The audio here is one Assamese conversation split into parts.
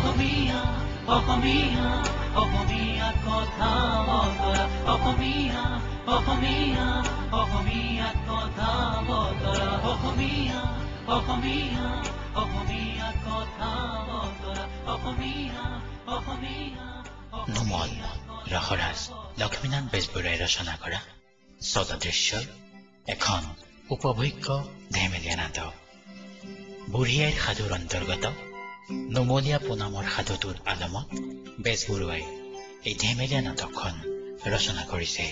অসমীয়া অসমীয়া অসমীয়া কথা বতৰা অসমীয়া অসমীয়া অসমীয়া কথা বতৰা অসমীয়া অসমীয়া অসমীয়া কথা বতৰা অসমীয়া অসমীয়া নুমল ৰসৰাজ লক্ষ্মীনাথ বেজবৰুৱাই ৰচনা কৰা সদৃশ্য এখন উপভোগ্য ধেমেলীয়া নাটক বুঢ়ী আইৰ সাধুৰ অন্তৰ্গত নুমলীয়া পুনামৰ সাধুটোৰ আলমত বেজবৰুৱাই এই ধেমেলীয়া নাটকখন ৰচনা কৰিছে।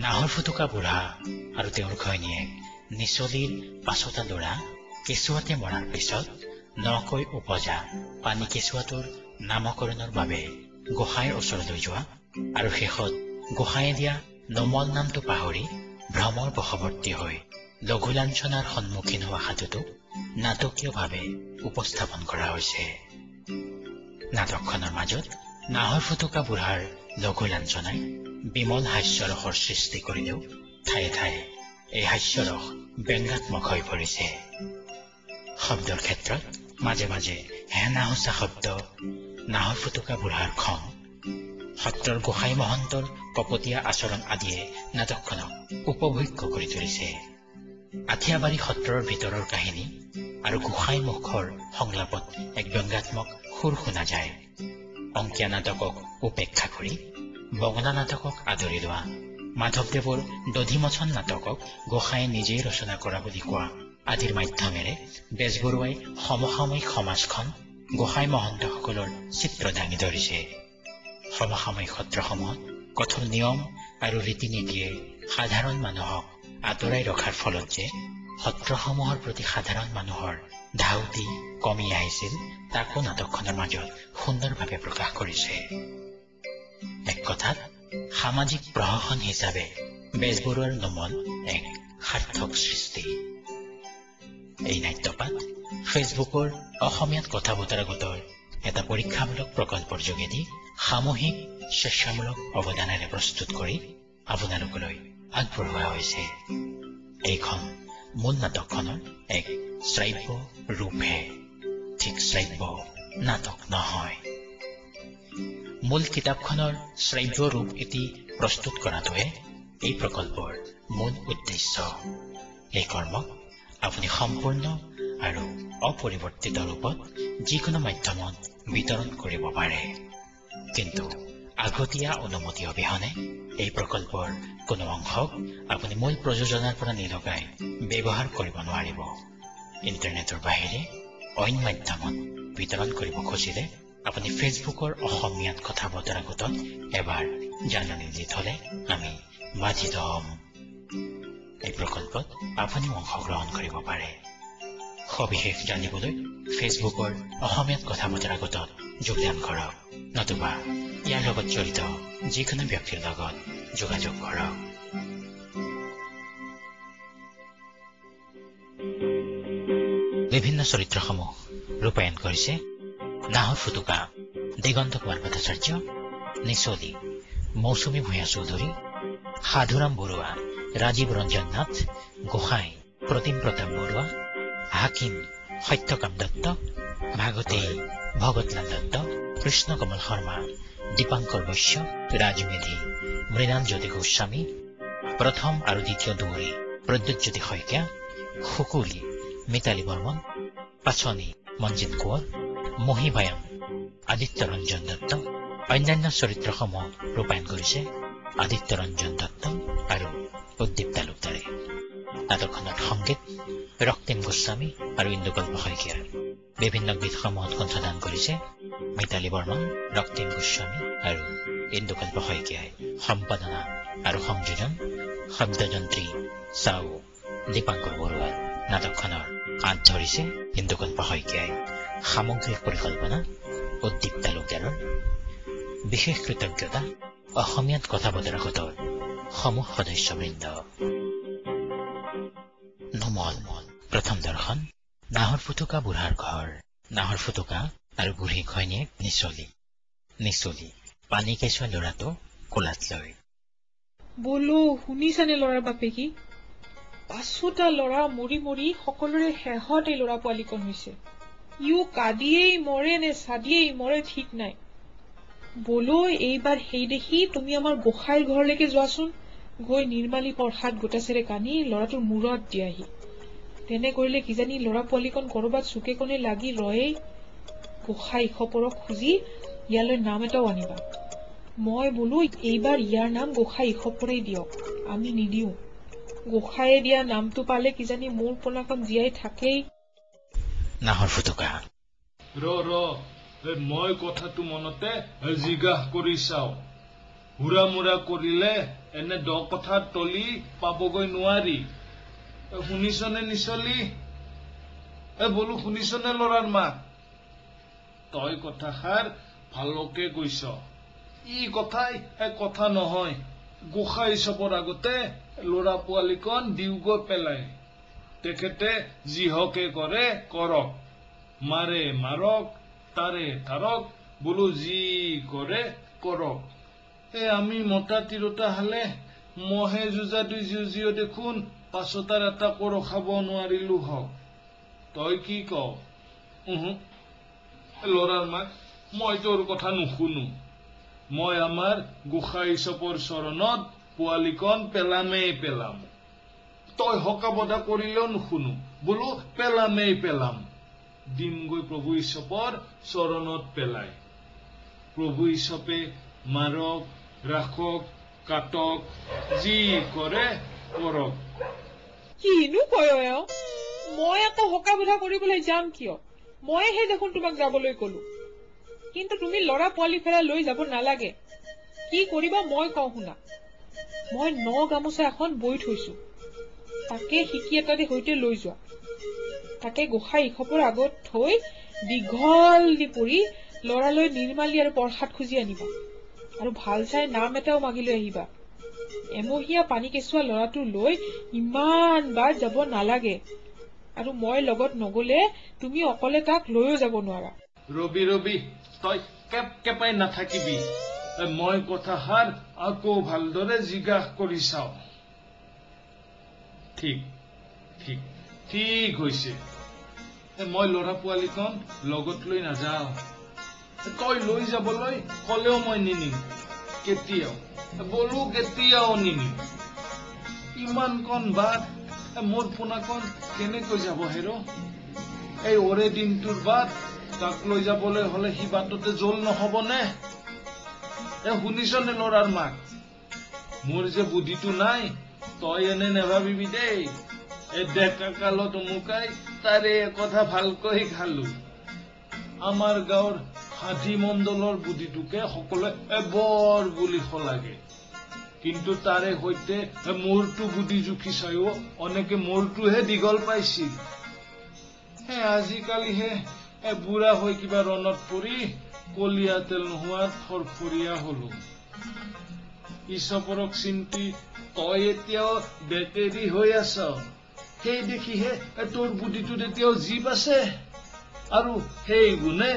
নাহৰ ফুটুকা বুঢ়া আৰু তেওঁৰ ঘৈণীয়েক নিচলীৰ 5টা ল'ৰা কেঁচুৱাতে মৰাৰ পিছত নকৈ উপজা পানী কেঁচুৱাটোৰ নামকৰণৰ বাবে গোসাঁইৰ ওচৰলৈ যোৱা আৰু শেষত গোসাঁয়ে দিয়া নুমল নামটো পাহৰি ভ্ৰমৰ বশৱৰ্তী হৈ লঘু লাঞ্ছনাৰ সন্মুখীন হোৱা সাধুটো নাটকীয়ভাৱে উপস্থাপন কৰা হৈছে। নাটকখনৰ মাজত নাহৰ ফুটুকা বুঢ়াৰ লঘু লাঞ্ছনাই বিমল হাস্যৰসৰ সৃষ্টি কৰিলেও ঠায়ে ঠায়ে এই হাস্যৰস ব্যংগাত্মক হৈ পৰিছে। শব্দৰ ক্ষেত্ৰত মাজে মাজে হেনা হোচা শব্দ, নাহৰ ফুটুকা বুঢ়াৰ খং, সত্ৰৰ গোসাঁই মহন্তৰ কপটীয়া আচৰণ আদিয়ে নাটকখনক উপভোগ্য কৰি তুলিছে। আঠিয়াবাৰী সত্ৰৰ ভিতৰৰ কাহিনী আৰু গোসাঁই মুখৰ সংলাপত এক ব্যংগাত্মক সুৰ শুনা যায়। অংকীয়া নাটকক উপেক্ষা কৰি বঙলা নাটকক আদৰি লোৱা, মাধৱদেৱৰ দধিমথন নাটকক গোসাঁয়ে নিজেই ৰচনা কৰা বুলি কোৱা আদিৰ মাধ্যমেৰে বেজবৰুৱাই সমসাময়িক সমাজখন গোসাঁই মহন্তসকলৰ চিত্ৰ দাঙি ধৰিছে। সমসাময়িক সত্ৰসমূহত কঠোৰ নিয়ম আৰু ৰীতি নীতিয়ে সাধাৰণ মানুহক আঁতৰাই ৰখাৰ ফলত যে সত্ৰসমূহৰ প্ৰতি সাধাৰণ মানুহৰ ধাউতি কমি আহিছিল তাকো নাটকখনৰ মাজত সুন্দৰভাৱে প্ৰকাশ কৰিছে। এক কথাত সামাজিক প্ৰহসন হিচাপে বেজবৰুৱাৰ নুমল এক সাৰ্থক সৃষ্টি। এই নাট্যপাঠ ফেচবুকৰ অসমীয়াত কথা বতৰা গোটৰ এটা পৰীক্ষামূলক প্ৰকল্পৰ যোগেদি সামূহিক স্বেচ্ছামূলক অৱদানেৰে প্ৰস্তুত কৰি আপোনালোকলৈ আগবঢ়োৱা হৈছে। এইখন মূল নাটকখনৰ এক শ্ৰাব্য ৰূপহে, ঠিক শ্ৰাব্য নাটক নহয়। মূল কিতাপখনৰ শ্ৰাব্য ৰূপ এটি প্ৰস্তুত কৰাটোহে এই প্ৰকল্পৰ মূল উদ্দেশ্য। এই কৰ্মক আপুনি সম্পূৰ্ণ আৰু অপৰিৱৰ্তিত ৰূপত যিকোনো মাধ্যমত বিতৰণ কৰিব পাৰে, কিন্তু আগতীয়া অনুমতি অবিহনে এই প্ৰকল্পৰ কোনো অংশক আপুনি মূল প্ৰযোজনাৰ পৰা নিলগাই ব্যৱহাৰ কৰিব নোৱাৰিব। ইণ্টাৰনেটৰ বাহিৰে অইন মাধ্যমত বিতৰণ কৰিব খুজিলে আপুনি ফেচবুকৰ অসমীয়াত কথা বতৰা গোটত এবাৰ জাননী দি থলে আমি বাধিত হ'ম। এই প্ৰকল্পত আপুনিও অংশগ্ৰহণ কৰিব পাৰে। সবিশেষ জানিবলৈ ফেচবুকৰ অসমীয়াত কথা বতৰা গোটত যোগদান কৰক, নতুবা ইয়াৰ লগত জড়িত যিকোনো ব্যক্তিৰ লগত যোগাযোগ কৰক। বিভিন্ন চৰিত্ৰসমূহ ৰূপায়ণ কৰিছে নাহৰ ফুটুকা দিগন্ত কুমাৰ ভট্টাচাৰ্য, নিচলী মৌচুমী ভূঞা চৌধুৰী, সাধুৰাম বৰুৱা ৰাজীৱ ৰঞ্জন নাথ, গোসাঁই প্ৰতিম প্ৰতাপ বৰুৱা, হাকিম সত্যকাম দত্ত, ভাগৱতী ভগতলাল দত্ত, কৃষ্ণ কমল শৰ্মা, দীপাংকৰ বৈশ্য, ৰাজমেধি মৃণালজ্যোতি গোস্বামী, প্ৰথম আৰু দ্বিতীয় দুৱৰী প্ৰদ্যুৎজ্যোতি শইকীয়া, শুকুলি মিতালী বৰ্মন, পাচনি মঞ্জিত কোঁৱৰ, মহিবায়ন আদিত্য ৰঞ্জন দত্ত। অন্যান্য চৰিত্ৰসমূহ ৰূপায়ণ কৰিছে আদিত্য ৰঞ্জন দত্ত আৰু উদ্দীপ তালুকদাৰে। নাটকখনত সংগীত ৰক্তিম গোস্বামী আৰু ইন্দুকল্প শইকীয়াৰ। বিভিন্ন গীতসমূহত কণ্ঠদান কৰিছে মিতালী বৰ্মন, ৰক্তিম গোস্বামী আৰু ইন্দুকল্প শইকীয়াই। সম্পাদনা আৰু সংযোজন শব্দযন্ত্ৰী চাও দীপাংকৰ বৰুৱাৰ। নাটকখনৰ আঁত ধৰিছে ইন্দুকল্প শইকীয়াই। সামগ্ৰিক পৰিকল্পনা উদ্দীপ তালুকদাৰৰ। বিশেষ কৃতজ্ঞতা অসমীয়াত কথা বতৰা গোটৰ সমূহ সদস্যবৃন্দ। নুমল প্ৰথম দৰ্শন নাহৰ ফুটুকা বুঢ়াৰ ঘৰ। নাহৰ ফুটুকা আৰু বুঢ়ী ঘৈণীয়েক নিচলী পানী কেঁচুৱা ল'ৰাটো কোলাত লৈ। বলো শুনিছানে ল'ৰাৰ বাপেকি? 5টা ল'ৰা মৰি মৰি সকলোৰে শেহত এই ল'ৰা পোৱালিকণ হৈছে। ইও কাঁদিয়েই মৰে নে চাদিয়েই মৰে ঠিক নাই। বলো এইবাৰ সেই দেখি তুমি আমাৰ গোসাঁইৰ ঘৰলৈকে যোৱাচোন, গৈ নিৰ্মালী প্ৰসাদ গোটাচেৰে কানি ল'ৰাটোৰ মূৰত দিয়াহি। তেনে কৰিলে কিজানি ল'ৰা পোৱালিকণ কৰবাত চুকে কোণে লাগি ৰয়েই। গোসাঁই ইসপৰক খুজি ইয়ালৈ নাম এটাও আনিবা। মই বোলো এইবাৰ ইয়াৰ নাম গোসাঁই ইসপৰেই দিয়ক, আমি নিদিও। গোসাঁয়ে দিয়া নামটো পালে কিজানি মোৰ পোনাকণ জীয়াই থাকেই। নাহৰ ফুটুকা মই কথাটো মনতে জিজ্ঞাসা কৰি চাও। হুৰা মুৰা কৰিলে এনে দ কথাত তলি পাবগৈ নোৱাৰি। শুনিছনে নিচলি? বোলো শুনিছনে লৰাৰ মাক? তই কথাষাৰ ভালকে কৈছ। ই কথাই কথা নহয়। গোসাঁই চবৰ আগতে লৰা পোৱালিকণ দিওগৈ পেলাই। তেখেতে যিহকে কৰে কৰক, মাৰে মাৰক, তাৰে তাৰক, বোলো যি কৰে কৰক। আমি মতা তিৰোতা হালে মহে যুঁজাদি যুঁজিও দেখোন পাছতাৰ এটাকো ৰখাব নোৱাৰিলো হওক। তই কি কও? লৰাৰ মাক, মই তোৰ কথা নুশুনো। মই আমাৰ গোসাঁই চবৰ চৰণত পোৱালিকণ পেলামেই পেলাম। তই হকাবদা কৰিলেও নুশুনো, বোলো পেলামেই পেলাম। দিমগৈ প্ৰভু ঈশপৰ চৰণত পেলাই। প্ৰভু ঈশপে মাৰক, ৰাখক, কাটক, যি কৰে কৰক। কিনো কয় এওঁ? মই আকৌ হকাবোধা কৰিবলৈ যাম কিয়? মইহে দেখোন তোমাক যাবলৈ কলো। কিন্তু তুমি ল'ৰা পোৱালি ফেৰা লৈ যাব নালাগে। কি কৰিবা মই কওঁ শুনা। মই 9 গামোচা এখন বৈ থৈছো, তাকে শিকি এটাৰে সৈতে লৈ যোৱা। তাকে গোসাঁই ইসপৰ আগত থৈ দীঘল দি পৰি লৰালৈ নিৰ্মালী আৰু প্ৰসাদ খুজি আনিবা। আৰু ভাল চাই নাম এটাও মাগি লৈ আহিবা। এমহীয়া পানী কেঁচুৱা ল'ৰাটো লৈ ইমান বাট যাব নালাগে। আৰু মই লগত নগলে তুমি অকলে তাক লৈও যাব নোৱাৰা। ৰবি তই কেপাই নাথাকিবি। মই কথাষাৰ আকৌ ভালদৰে জিজ্ঞাসা কৰি চাও। ঠিক হৈছে। মই লৰা পোৱালিকণ লগত লৈ নাযাও। তই লৈ যাবলৈ কলেও মই নিনিম কেতিয়াও। বলো কেতিয়াও নিনিম। ইমানকণ বাট মোৰ পোনাকণ কেনেকৈ যাব হেৰ? এই ওৰে দিনটোৰ বাট তাক লৈ যাবলৈ হলে সি বাটতে জল নহবনে? শুনিছনে লৰাৰ মাক? মোৰ যে বুদ্ধিটো নাই, তই এনে নেভাবিবি দেই। ডেকা কালত মুকাই তাৰে কথা ভালকৈ খালো। আমাৰ গাঁৱৰ হাতী মণ্ডলৰ বুদ্ধিটোকে সকলোৱে বৰ বুলি শলাগে। কিন্তু তাৰে সৈতে মোৰটো বুদ্ধি জুখি চাইও অনেকে মোৰটোহে দীঘল পাইছিল। আজিকালিহে বুঢ়া হৈ কিবা ৰণত পৰি কলীয়া তেল নোহোৱাত ফৰফৰীয়া হলো। ঈশপৰক চিন্তি তই এতিয়াও বেটেৰী হৈ আছ। সেই দেখিহে তোৰ বুদ্ধিটোত এতিয়াও জীৱ আছে। আৰু সেই গুণে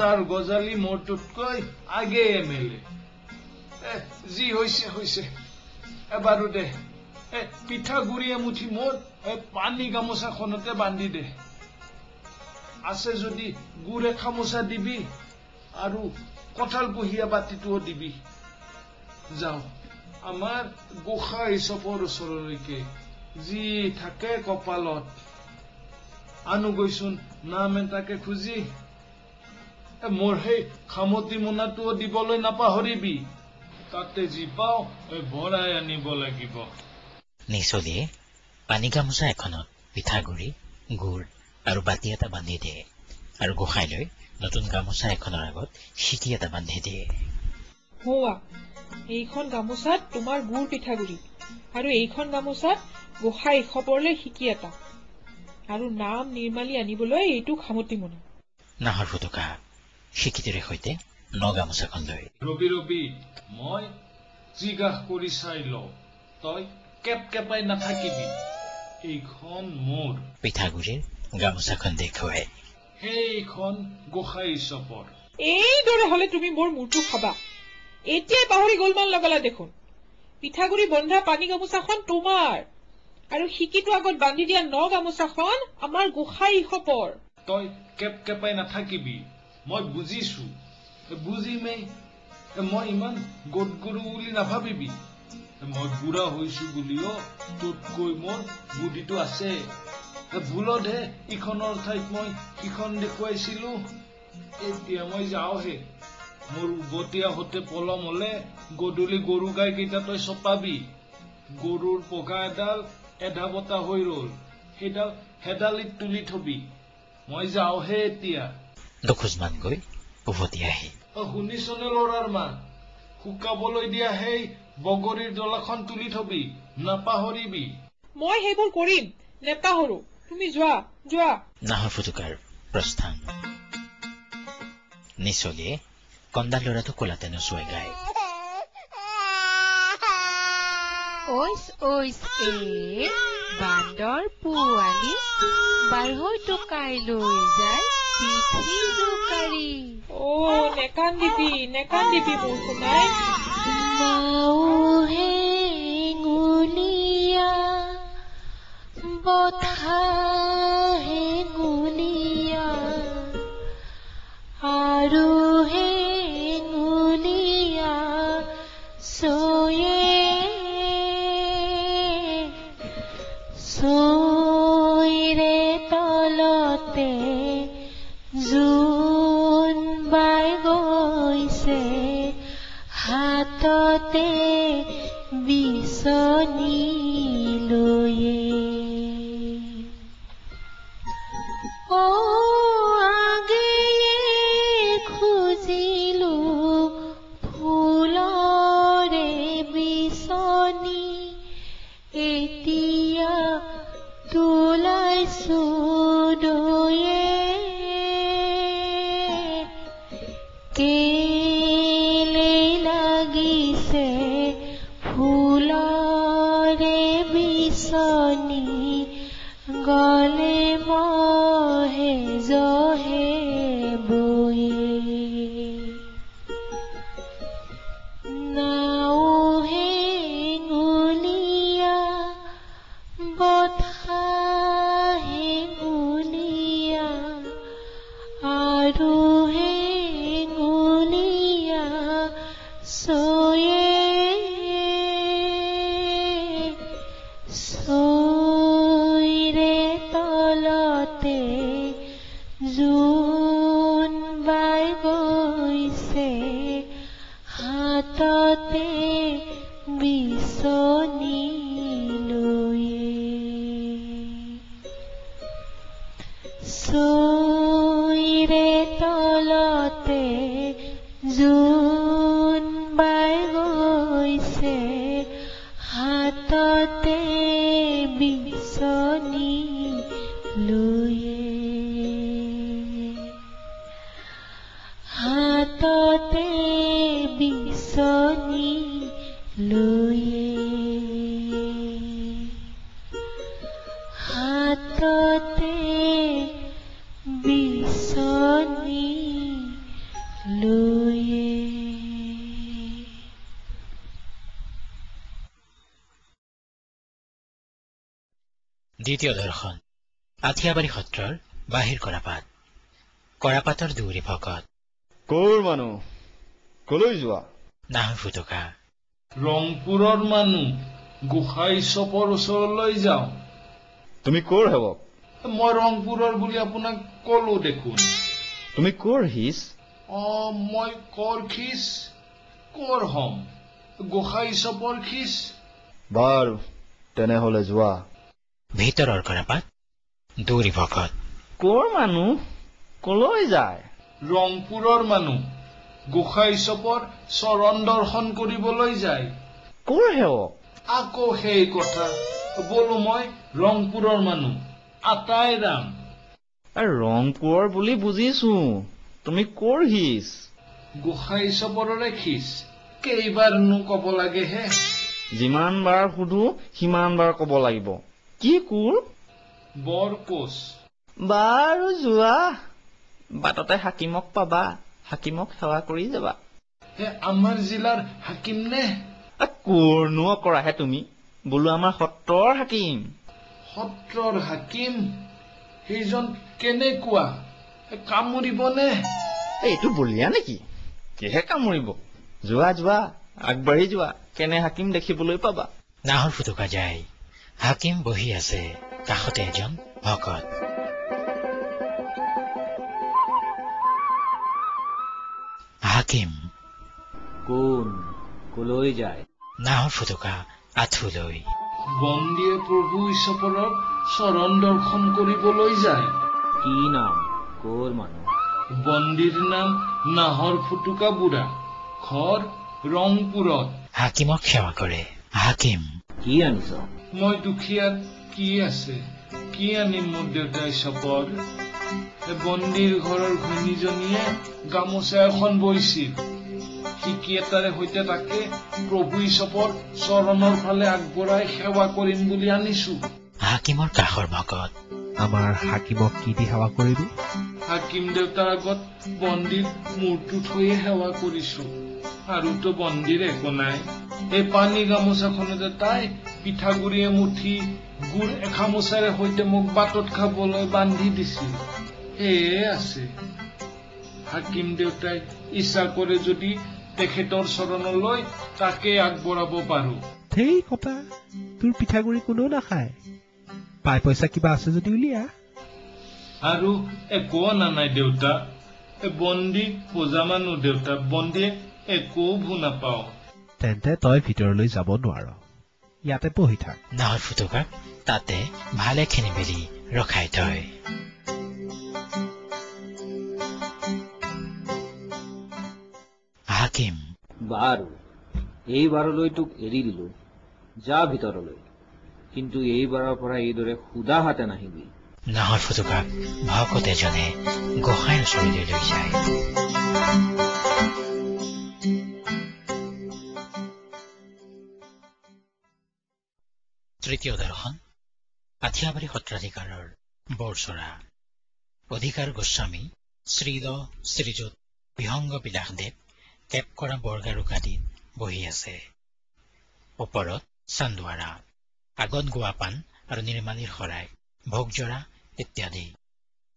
তাৰ গজালি মোৰটোতকৈ আগে মেলে। যি হৈছে বাৰু দে। পিঠাগুৰি এমুঠি মোৰ পানী গামোচাখনতে বান্ধি দে। আছে যদি গুড় এখামোচা দিবি আৰু কঁঠাল কুঁহিয়া বাতিটোও দিবি। যাও আমাৰ গোসাঁই ঈশপৰ ওচৰলৈকে, যি থাকে কপালত। আনুগৈচোন নাম এটাকে খুজি। মোৰ সেই খামতি মোনাটোও দিবলৈ নাপাহৰিবি। তাতে যি পাও ভৰাই আনিব লাগিব। নিচলিয়ে পানী গামোচা এখনত পিঠাগুৰি, গুড় আৰু বাতি এটা বান্ধি দিয়ে আৰু গোসাঁইলৈ নতুন গামোচা এখনৰ আগত সিকি এটা বান্ধি দিয়ে। হোৱা, এইখন গামোচাত তোমাৰ গুড় পিঠাগুৰি আৰু এইখন গামোচাত গোসাঁই ঈশপৰলৈ সিকি এটা আৰু নাম নিৰ্মালী আনিবলৈ এইটো খামতি মোনা। নাহৰ ফুটুকা সিকিটিৰে সৈতে 9 গামোচাখন লৈ ৰবি মই জিজ্ঞাসা কৰি চাই লওঁ। তই কেপাই নাথাকিবি। এইখন মোৰ। পিঠাগুৰিৰ গামোচাখন দেখুৱাই সেইখন গোসাঁই ঈশপৰ। এইদৰে হলে তুমি মোৰ মূৰটো খাবা। এতিয়াই পাহৰি গোলমাল লগালা দেখোন। পিঠাগুৰি বন্ধা পানী গামোচাখন তোমাৰ আৰু সিকিটো আগত বান্ধি দিয়া 9 গামোচাখন আমাৰ গোসাঁই ঈশপৰ। তই কেপাই নাথাকিবি মই বুজিছো বুজিমেই মই ইমান গৰু বুলি নাভাবিবি মই বুঢ়া হৈছো বুলিও তোতকৈ মোৰ বুদ্ধিটো আছে ভুলতহে ইখনৰ ঠাইত মই ইখন দেখুৱাইছিলো এতিয়া মই যাওঁহে মোৰ উভতীয়া হতে পলম হলে গধূলি গৰু গাই কেইটা তই চপাবি গৰুৰ পঘা এডাল এধা বতা হৈ ৰল সেইডাল হেডালিত তুলি থবি মই যাওঁহে এতিয়া দুখোজমান গৈ উভতি আহি শুনিছনে লৰাৰ মা শুকাবলৈ দিয়া সেই বগৰীৰ ডলাখন তুলি থবি নাপাহৰিবি মই সেইবোৰ কৰিম নেপাহৰো তুমি যোৱা যোৱা নাহৰ ফুটুকাৰ প্ৰস্থান নিচলিয়ে কন্দা ল'ৰাটো কোলাতে নচুৱাই গায় ওইচ ওইচ বান্দৰ পোৱালি বাৰহৈ টকাই লৈ যায় পিঠি জোকাৰি নেকান্দিবি মোৰ সোণাই নাওহে গুলিয়া বথাহে গুলিয়া আৰু হে গুলিয়া চৈৰে তলতে জোন বাই গৈছে হাততে বিচনী লৈয়ে আগেয়ে খুজিলো ফুলৰে বিচনী এতিয়া তোলাইছো দয়ে কেলে লাগিছে ফুলৰে বিচনী গলে মহে জহে বয়ে নাওহে গুলিয়া বথাহে গুলিয়া আৰু হে গুলিয়া চৈৰে তলতে জোন বাই গৈছে হাততে বিচনী লৈয়ে চৈৰে তলতে জোন বাই গৈছে হাততে বিচনী লৈয়ে হাততে বিচনী লৈয়ে হাততে বিচনী লৈয়ে দ্বিতীয় দৰ্শন আঠিয়াবাৰী সত্ৰৰ বাহিৰ কৰাপাতৰ দুউৰি ভকত কৰ মানুহ কলৈ যোৱা নাহৰ ফুটুকা ৰংপুৰৰ মানুহ গোসাঁই চপৰ ওচৰলৈ যাওঁ তুমি কৰ হেবক মই ৰংপুৰৰ বুলি আপোনাক কলো দেখোন তুমি কৰ হিচ মই কৰ খিচ কৰ হম গোসাঁই চপৰ খিচ বাৰু তেনেহলে যোৱা ভিতৰৰ কৰাপাত দুউৰি ভকত কৰ মানুহ কলৈ যায় ৰংপুৰৰ মানুহ গোসাঁই চপৰ চৰণ দৰ্শন কৰিবলৈ যায় কৰ হেবক আকৌ সেই কথা বোলো মই ৰংপুৰৰ মানুহ আটাই ৰাম ৰংপুৰৰ বুলি বুজিছো তুমি কৰ হিচ গোসাঁই চপৰৰে খিচ কেইবাৰনো কব লাগে হে যিমান বাৰ সুধো সিমান বাৰ কব লাগিব কি কোৰ বৰ কোচ বাৰু যোৱা বাটতে হাকিমক পাবা হাকিমক সেৱা কৰি যাবা হে আমাৰ জিলাৰ হাকিম নে কৰনো কৰাহে তুমি বোলো আমাৰ সত্ৰৰ হাকিম সত্ৰৰ হাকিম সেইজন কেনেকুৱা কামুৰিবনে? এইটো বলিয়া নেকি? কিহে কামুৰিব? যোৱা যোৱা, আগবাঢ়ি যোৱা, কেনে হাকিম দেখিবলৈ পাবা। নাহৰ ফুটুকা যায়। হাকিম বহি আছে, কাষতে এজন ভকত। হাকিম কোন কলৈ যায়? নাহৰ ফুটুকা আঁঠুলৈ। বন্দীয়ে প্ৰভু ঈশ্বৰৰ চৰণ দৰ্শন কৰিবলৈ যায়। কি নাম? ক'ৰ মানুহ? বন্দীৰ নাম নাহৰ ফুটুকা বুঢ়া, ঘৰ ৰংপুৰত। হাকিমক সেৱা কৰে। হাকিম কি আনিছ? মই দুখীয়াত কি আছে, কি আনিম মোৰ দেউতাই চপৰ? বন্দীৰ ঘৰৰ ঘৈণীজনীয়ে গামোচা এখন বৈছিল, শিকি এটাৰে সৈতে তাকে প্ৰভু ঈশ্বৰৰ চৰণৰ ফালে আগবঢ়াই সেৱা কৰিম বুলি আনিছো। হাকিমৰ কাষৰ ভকত। আমাৰ হাকিমক কি দি সেৱা কৰিবি? হাকিম দেউতাৰ আগত বন্দীৰ মূৰটো থৈয়ে সেৱা কৰিছো, আৰুতো বন্দীৰ একো নাই। এই পানী গামোচাখনতে তাই পিঠাগুৰি এমুঠি গুড় এখামোচাৰে সৈতে মোক বাটত খাবলৈ বান্ধি দিছিল, সেয়ে আছে। হাকিম দেউতাই ইচ্ছা কৰে যদি তেখেতৰ চৰণলৈ তাকে আগবঢ়াব পাৰো। সেই কথা, তোৰ পিঠাগুৰি কোনেও নাখায়। পাই পইচা কিবা আছে যদি উলিয়া। আৰু একো অনা নাই দেউতা, বন্দী পূজা মানুহ দেউতা, বন্দীয়ে একো ভু নাপাও। তেন্তে তই ভিতৰলৈ যাব নোৱাৰ, ইয়াতে বহি থাক। নাহৰ ফুটুকাক তাতে ভালেখিনি বেলি ৰখাই থয়। হাকিম বাৰু, এইবাৰলৈ তোক এৰি দিলো, যা ভিতৰলৈ, কিন্তু এইবাৰৰ পৰা এইদৰে সুদা হাতে নাহিবি। নাহৰ ফুটুকাক ভকত এজনে গোসাঁইৰ ওচৰলৈ লৈ যায়। তৃতীয় দৰ্শন আঠিয়াবাৰী সত্ৰাধিকাৰৰ বৰচৰা। অধিকাৰ গোস্বামী, শ্ৰীল শ্ৰীযুত বিহংগ বিলাসদেৱ কেপ কৰা বৰগাৰু গাদীত বহি আছে। ওপৰত চান্দুৱাৰা, আগত গোৱাপান আৰু নিৰ্মালীৰ শৰাই, ভোগজৰা ইত্যাদি।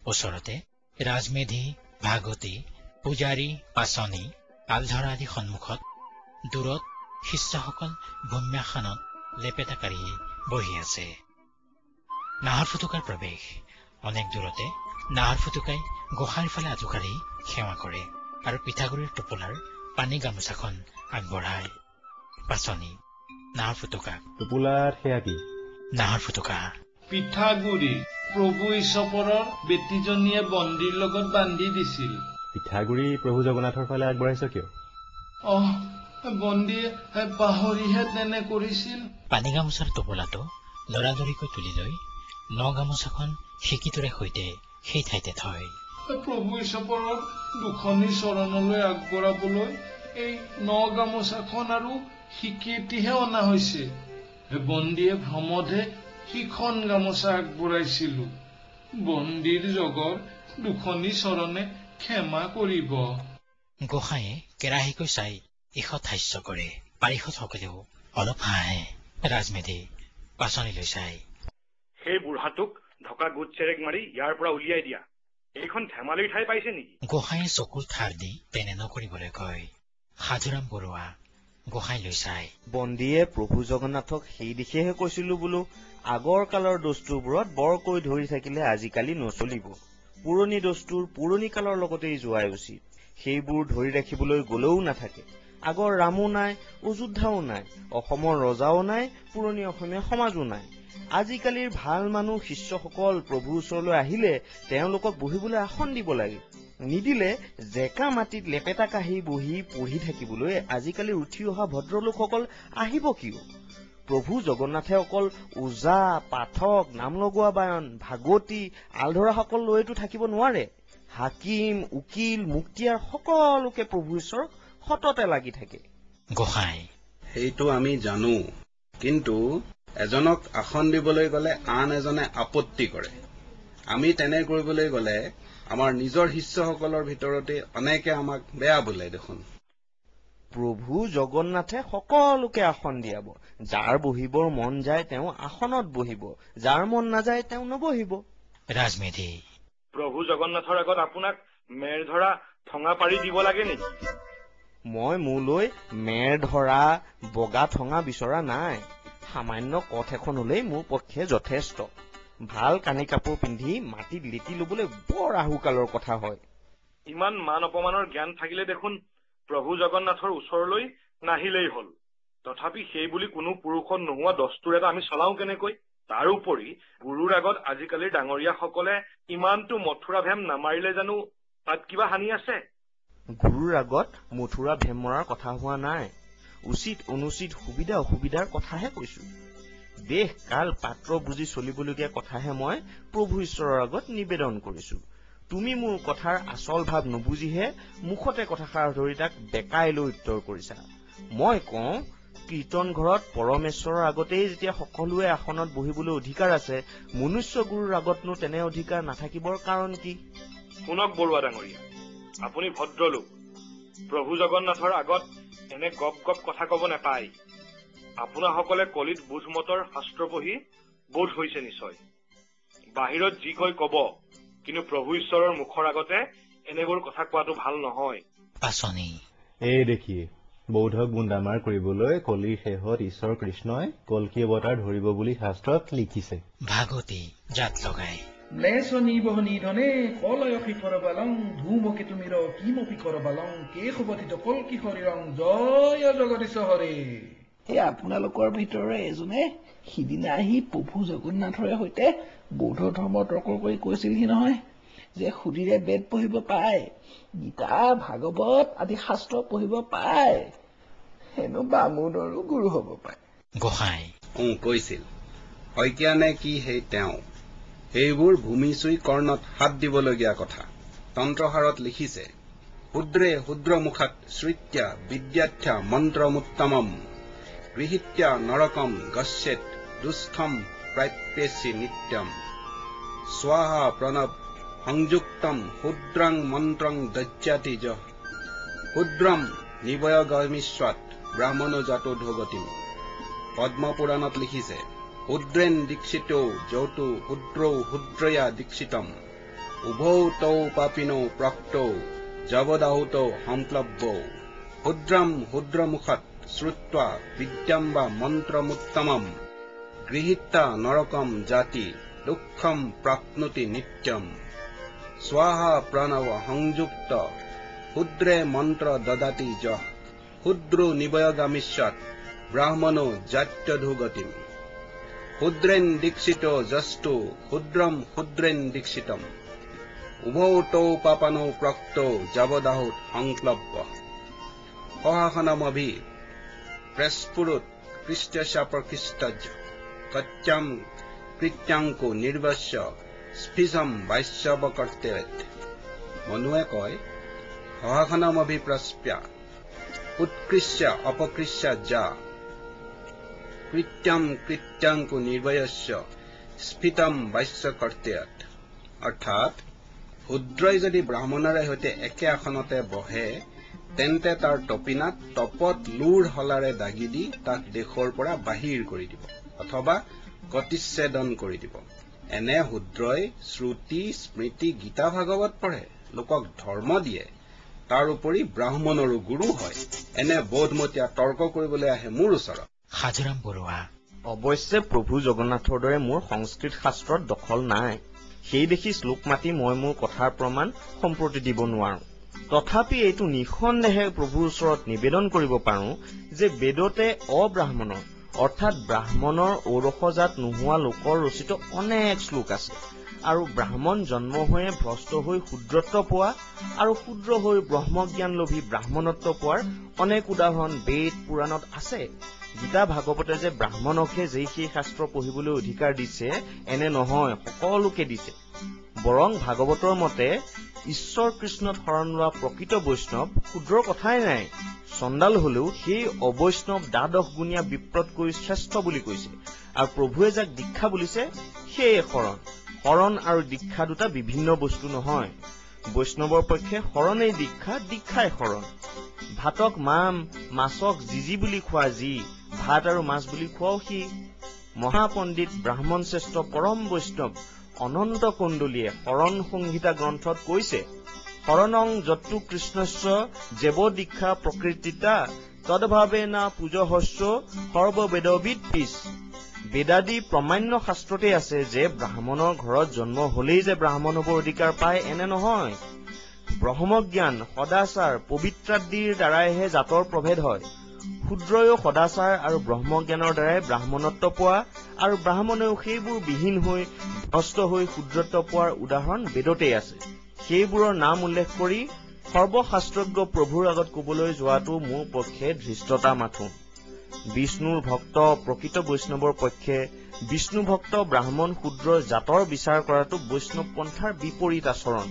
ওচৰতে ৰাজমেধি, ভাগৱতী, পূজাৰী, পাচনি, আলধৰা আদি সন্মুখত। দূৰত শিষ্যসকল ভূম্যাসনত লেপেটাকাৰিয়ে বহি আছে। নাহৰ ফুটুকাৰ প্ৰৱেশ। অনেক দূৰতে নাহৰ ফুটুকাই গোসাঁইৰ ফালে আঁঠুকাঢ়ি সেৱা কৰে আৰু পিঠাগুৰিৰ টোপোলাৰ পানী গামোচাখন আগবঢ়ায়। পাচনি নাহৰ ফুটুকাক। টোপোলাত সেয়া কি? নাহৰ ফুটুকা। পিঠাগুৰি প্ৰভু ঈশ্বৰৰ বেটীজনীয়ে বন্দীৰ লগত বান্ধি দিছিল। পিঠাগুৰি প্ৰভু জগন্নাথৰ ফালে আগবঢ়াইছ কিয়? বন্দীয়ে পাহৰিহে তেনে কৰিছিল। পানী গামোচাৰ টোপোলাটো লৰালৰিকৈ তুলি লৈ ন গামোচাখন শিকিটোৰে সৈতে সেই ঠাইতে থয়। প্ৰভু ঈশ্বৰৰ দুখনি চৰণলৈ আগবঢ়াবলৈ এই ন গামোচাখন আৰু শিকিটিহে অনা হৈছে। বন্দীয়ে ভ্ৰমতহে সিখন গামোচা আগবঢ়াইছিলো। বন্দীৰ জগৰ দুখনি চৰণে ক্ষমা কৰিব। গোসাঁয়ে কেৰাহীকৈ চাই ঈষৎ হাস্য কৰে। পাৰিষদসকলেও অলপ হাঁহে। ৰাজমেধি পাচনিলৈ চাই। সেই বুঢ়াটোক ঢকা গোট চেৰেক মাৰি ইয়াৰ পৰা উলিয়াই দিয়া। এইখন ধেমালিৰ ঠাই পাইছে নেকি? গোসাঁয়ে চকুৰ ঠাৰ দি তেনে নকৰিবলৈ কয়। সাধুৰাম বৰুৱা গোসাঁইলৈ চাই। বন্দীয়ে প্ৰভু জগন্নাথক সেই দিশেহে কৈছিলো বোলো, আগৰ কালৰ দস্তুৰবোৰত বৰকৈ ধৰি থাকিলে আজিকালি নচলিব। পুৰণি দস্তুৰ পুৰণি কালৰ লগতেই যোৱাই উচিত। সেইবোৰ ধৰি ৰাখিবলৈ গলেও নাথাকে। আগৰ ৰামো নাই, অযোধ্যাও নাই, অসমৰ ৰজাও নাই, পুৰণি অসমীয়া সমাজো নাই। আজিকালিৰ ভাল মানুহ শিষ্যসকল প্ৰভুৰ ওচৰলৈ আহিলে তেওঁলোকক বহিবলৈ আসন দিব লাগে। নিদিলে জেকা মাটিত লেপেটা কাঢ়ি বহি পঢ়ি থাকিবলৈ আজিকালি উঠি অহা ভদ্ৰলোকসকল আহিব কিয়? প্ৰভু জগন্নাথে অকল ওজা, পাঠক, নাম লগোৱা বায়ন, ভাগৱতী, আলধৰাসকল লৈতো থাকিব নোৱাৰে। হাকিম, উকিল, মুক্তিয়াৰ সকলোকে প্ৰভু ঈশ্বৰক সততে লাগি থাকে। গোসাঁই সেইটো আমি জানো, কিন্তু এজনক আসন দিবলৈ গলে আন এজনে আপত্তি কৰে। আমি তেনে কৰিবলৈ গলে আমাৰ নিজৰ শিষ্যসকলৰ ভিতৰতে অনেকে আমাক বেয়া বোলে দেখোন। প্ৰভু জগন্নাথে সকলোকে আসন দিয়াব। যাৰ বহিবৰ মন যায় তেওঁ আসনত বহিব, যাৰ মন নাযায় তেওঁ নবহিব। ৰাজমেধি প্ৰভু জগন্নাথৰ আগত আপোনাক মেৰ ধৰা ঠঙা পাৰি দিব লাগে নেকি? মই মোলৈ মেৰ ধৰা বগা ঠঙা বিচৰা নাই। সামান্য কঠ এখন হলেই মোৰ পক্ষে যথেষ্ট। ভাল কানি কাপোৰ পিন্ধি মাটিত লেটি লবলৈ বৰ আহুকালৰ কথা হয়। ইমান মান অপমানৰ জ্ঞান থাকিলে দেখোন প্ৰভু জগন্নাথৰ ওচৰলৈ নাহিলেই হল। তথাপি সেই বুলি কোনো পুৰুষত নোহোৱা দস্তুৰ এটা আমি চলাওঁ কেনেকৈ? তাৰোপৰি গুৰুৰ আগত আজিকালিৰ ডাঙৰীয়াসকলে ইমানটো মথুৰা ভেম নামাৰিলে জানো তাত কিবা হানি আছে? গুৰুৰ আগত মথুৰা ভেম মৰাৰ কথা হোৱা নাই। উচিত অনুচিত সুবিধা অসুবিধাৰ কথাহে কৈছো। দেশ কাল পাত্ৰ বুজি চলিবলগীয়া কথাহে মই প্ৰভু ঈশ্বৰৰ আগত নিবেদন কৰিছো। তুমি মোৰ কথাৰ আচল ভাৱ নুবুজিহে মুখতে কথাষাৰ ধৰি তাক বেকাই লৈ উত্তৰ কৰিছা। মই কওঁ, কীৰ্তন ঘৰত পৰমেশ্বৰৰ আগতেই যেতিয়া সকলোৱে আসনত বহিবলৈ অধিকাৰ আছে, মনুষ্য গুৰুৰ আগতনো তেনে অধিকাৰ নাথাকিবৰ কাৰণ কি? শুনক বৰুৱা ডাঙৰীয়া, আপুনি ভদ্ৰলোক। প্ৰভু জগন্নাথৰ আগত এনে গপ গপ কথা কব নাপায়। আপোনাসকলে কলিত বোধমতৰ শাস্ত্ৰ পঢ়ি বোধ হৈছে নিশ্চয়। বাহিৰত যি কৈ কব, কিন্তু প্ৰভু ঈশ্বৰৰ মুখৰ আগতে এনেবোৰ কথা কোৱাটো ভাল নহয়। পাচনি এই দেখি বৌদ্ধক বুন্দামাৰ কৰিবলৈ কলিৰ শেহত ঈশ্বৰ কৃষ্ণই কল্কি অৱতাৰ ধৰিব বুলি শাস্ত্ৰত লিখিছে। ভাগৱতী জাত লগাই লেশনি বহনি ধনে কলয় শিখৰ বালং ধূমকেতু মিৰ কিমপি কৰ বালং কেশৱতীত কল্কি হৰিৰং জয় জগদীশ হৰে। এই আপোনালোকৰ ভিতৰৰে এজনে সিদিনা আহি প্ৰভু জগন্নাথৰে সৈতে বৌদ্ধ ধৰ্ম তৰ্ক কৰি কৈছিলহি নহয় যে সুধিৰে বেদ পঢ়িব পায়, গীতা ভাগৱত আদি শাস্ত্ৰ পঢ়িব পায়, হেনো বামুণৰো গুৰু হব পাৰে। গোহাঁই কৈছিল শইকীয়ানে কি সেই তেওঁ সেইবোৰ ভূমি চুই কৰ্ণত হাত দিবলগীয়া কথা। তন্ত্ৰহাৰত লিখিছে, শূদ্ৰে শূদ্ৰমুখাত শ্ৰুত্যা বিদ্যাথ্যা মন্ত্ৰমুত্তমম গৃহীত্যা নৰকম গচ্ছেত দুষ্ঠম প্ৰাপ্যেসি নিত্যম স্বাহা প্ৰণৱ সংযুক্তম শূদ্ৰং মন্ত্ৰং দজ্জাতি যঃ শূদ্ৰম নিবয়গামিস্বাৎ ব্ৰাহ্মণ জাতো ধোগতিম। পদ্মপুৰাণত লিখিছে, শূদ্ৰেন দীক্ষিতো যৌতু শূদ্ৰৌ শূদ্ৰয়া দীক্ষিতম উভৌ তৌ পাপিনৌ প্ৰক্তৌ জবদাহুতৌ সংপ্লব্যৌ শূদ্ৰম শূদ্ৰমুখত শ্ৰুত্বা বিদ্যাম বা মন্ত্ৰমুত্তমম গৃহীত্যা নৰকম জাতি দুঃখম প্ৰাপ্নোতি নিত্যম স্বাহা প্ৰণৱ সংযুক্ত শূদ্ৰে মন্ত্ৰ দদাতি যঃ শূদ্ৰো নিবয়গামিস্যাৎ ব্ৰাহ্মণো জাত্যধুগতিম শূদ্ৰেন দীক্ষিত যস্তু শূদ্ৰম শূদ্ৰেন দীক্ষিতম উভৌ তৌ পাপানৌ প্ৰক্তৌ যাবদাহুত সংপ্লব্য। সহাসনমভি প্ৰেস্ফুৰুত কৃষ্টশাপকৃষ্টজ কচ্যাম কৃত্যাংকো নিৰ্বস্য স্ফিজম বাইশ্যবকৰ্তেত। মনুৱে কয়, সহাসনমভি প্ৰস্প্যা উৎকৃষ্য অপকৃষ্য যা কৃত্যাম কৃত্যাংকো নিৰ্বয়স্য স্ফিতম বাইশ্যকৰ্তেত। অৰ্থাৎ শূদ্ৰই যদি ব্ৰাহ্মণৰে সৈতে একে আসনতে বহে তেন্তে তাৰ টপিনাত তপত লুৰ হলাৰে দাগি দি তাক দেশৰ পৰা বাহিৰ কৰি দিব অথবা গতিচ্ছেদন কৰি দিব। এনে শূদ্ৰই শ্ৰুতি স্মৃতি গীতা ভাগৱত পঢ়ে, লোকক ধৰ্ম দিয়ে, তাৰ উপৰি ব্ৰাহ্মণৰো গুৰু হয়। এনে বোধমতীয়া তৰ্ক কৰিবলৈ আহে মোৰ ওচৰত। হাজোৰাম বৰুৱা অৱশ্যে প্ৰভু জগন্নাথৰ দৰে মোৰ সংস্কৃত শাস্ত্ৰত দখল নাই। সেই দেখি শ্লোক মাতি মই মোৰ কথাৰ প্ৰমাণ সম্প্ৰতি দিব নোৱাৰো। তথাপি এইটো নিঃসন্দেহে প্ৰভুৰ ওচৰত নিবেদন কৰিব পাৰো যে বেদতে অব্ৰাহ্মণৰ অৰ্থাৎ ব্ৰাহ্মণৰ ঔৰসজাত নোহোৱা লোকৰ ৰচিত অনেক শ্লোক আছে, আৰু ব্ৰাহ্মণ জন্ম হৈয়ে ভ্ৰষ্ট হৈ শূদ্ৰত্ব পোৱা আৰু শূদ্ৰ হৈ ব্ৰহ্মজ্ঞান লোভী ব্ৰাহ্মণত্ব পোৱাৰ অনেক উদাহৰণ বেদ পুৰাণত আছে। গীতা ভাগৱতে যে ব্ৰাহ্মণকহে যেই সেই শাস্ত্ৰ পঢ়িবলৈ অধিকাৰ দিছে এনে নহয়, সকলোকে দিছে। বৰং ভাগৱতৰ মতে ঈশ্বৰ কৃষ্ণত শৰণ লোৱা প্ৰকৃত বৈষ্ণৱ শূদ্ৰৰ কথাই নাই। চণ্ডাল হলেও সেই অবৈষ্ণৱ দ্বাদশ গুণীয়া বিপ্ৰতকৈ শ্ৰেষ্ঠ বুলি কৈছে, আৰু প্ৰভুৱে যাক দীক্ষা বুলিছে সেয়ে শৰণ। শৰণ আৰু দীক্ষা দুটা বিভিন্ন বস্তু নহয়। বৈষ্ণৱৰ পক্ষে শৰণেই দীক্ষা, দীক্ষাই শৰণ। ভাতক মাম, মাছক জিজি বুলি খোৱা যি, ভাত আৰু মাছ বুলি খোৱাও সি। মহাপণ্ডিত ব্ৰাহ্মণ শ্ৰেষ্ঠ পৰম বৈষ্ণৱ অনন্ত কুণ্ডলীয়ে শৰণ সংহিতা গ্ৰন্থত কৈছে, শৰণং যত্তু কৃষ্ণস্য যেব দীক্ষা প্ৰকৃতিতা তদভাৱেনা পূজহস্য সৰ্ববেদবিদ পিছ। বেদাদি প্ৰমাণ্য শাস্ত্ৰতে আছে যে ব্ৰাহ্মণৰ ঘৰত জন্ম হলেই যে ব্ৰাহ্মণ হবৰ অধিকাৰ পায় এনে নহয়। ব্ৰহ্মজ্ঞান, সদাচাৰ, পবিত্ৰাদিৰ দ্বাৰাইহে জাতৰ প্ৰভেদ হয়। শূদ্ৰয়ো সদাচাৰ আৰু ব্ৰহ্মজ্ঞানৰ দ্বাৰাই ব্ৰাহ্মণত্ব পোৱা আৰু ব্ৰাহ্মণেও সেইবোৰ বিহীন হৈ ভ্ৰষ্ট হৈ শূদ্ৰত্ব পোৱাৰ উদাহৰণ বেদতেই আছে। সেইবোৰৰ নাম উল্লেখ কৰি সৰ্বশাস্ত্ৰজ্ঞ প্ৰভুৰ আগত কবলৈ যোৱাটো মোৰ পক্ষে ধৃষ্টতা মাথো। বিষ্ণুৰ ভক্ত প্ৰকৃত বৈষ্ণৱৰ পক্ষে বিষ্ণু ভক্ত ব্ৰাহ্মণ শূদ্ৰ জাতৰ বিচাৰ কৰাটো বৈষ্ণৱ পন্থাৰ বিপৰীত আচৰণ।